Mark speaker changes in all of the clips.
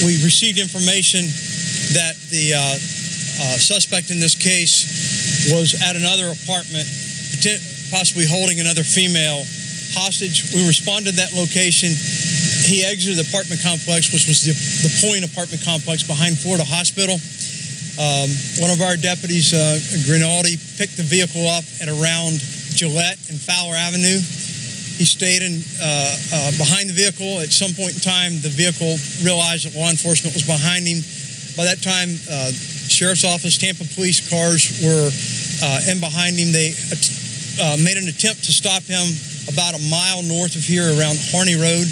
Speaker 1: we received information that the suspect in this case was at another apartment, possibly holding another female hostage. We responded to that location. He exited the apartment complex, which was the Point apartment complex behind Florida Hospital. One of our deputies, Grinaldi, picked the vehicle up at around Gillette and Fowler Avenue. He stayed behind the vehicle. At some point in time, the vehicle realized that law enforcement was behind him. By that time, Sheriff's Office, Tampa police cars were in behind him. They made an attempt to stop him about a mile north of here around Harney Road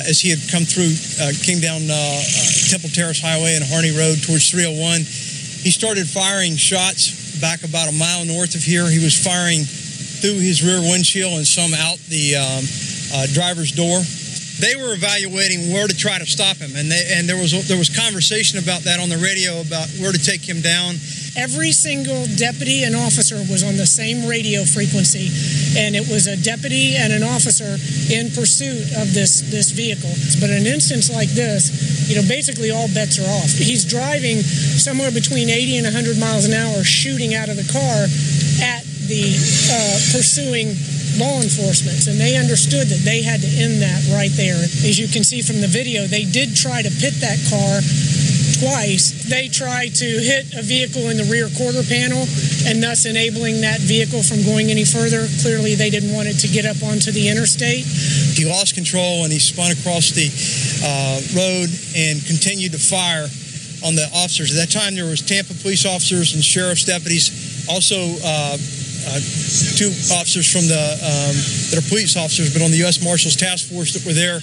Speaker 1: as he had come through, came down Temple Terrace Highway and Harney Road towards 301. He started firing shots back about a mile north of here. He was firing through his rear windshield and some out the driver's door. They were evaluating where to try to stop him, and there was conversation about that on the radio about where to take him down.
Speaker 2: Every single deputy and officer was on the same radio frequency, and it was a deputy and an officer in pursuit of this vehicle. But in an instance like this, basically all bets are off. He's driving somewhere between 80 and 100 miles an hour, shooting out of the car at the pursuing law enforcement, and they understood that they had to end that right there. As you can see from the video, they did try to pit that car twice. They tried to hit a vehicle in the rear quarter panel and thus enabling that vehicle from going any further. Clearly, they didn't want it to get up onto the interstate.
Speaker 1: He lost control and he spun across the road and continued to fire on the officers. At that time, there was Tampa police officers and sheriff's deputies, also two officers from that are police officers, but on the U.S. Marshals Task Force that were there,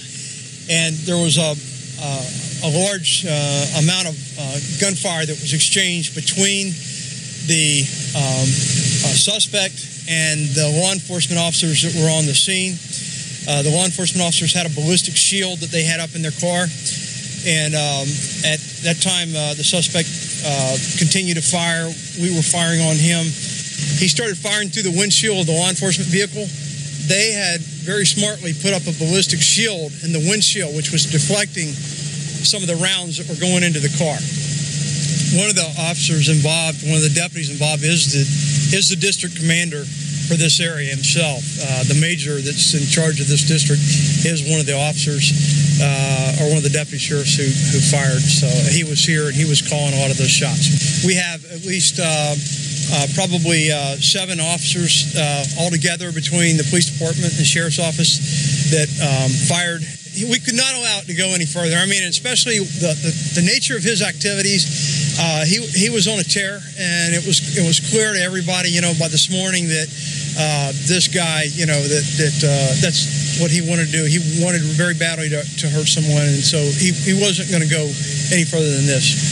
Speaker 1: and there was a large amount of gunfire that was exchanged between the suspect and the law enforcement officers that were on the scene. The law enforcement officers had a ballistic shield that they had up in their car, and at that time the suspect continued to fire. We were firing on him. He started firing through the windshield of the law enforcement vehicle. They had very smartly put up a ballistic shield in the windshield, which was deflecting some of the rounds that were going into the car. One of the officers involved, one of the deputies involved, is the district commander for this area himself. The major that's in charge of this district is one of the officers, or one of the deputy sheriffs who fired. So he was here and he was calling a lot of those shots. We have at least probably 7 officers altogether between the police department and the sheriff's office that fired. We could not allow it to go any further. I mean, especially the nature of his activities. He was on a tear, and it was clear to everybody, by this morning that this guy, that's what he wanted to do. He wanted very badly to hurt someone, and so he wasn't going to go any further than this.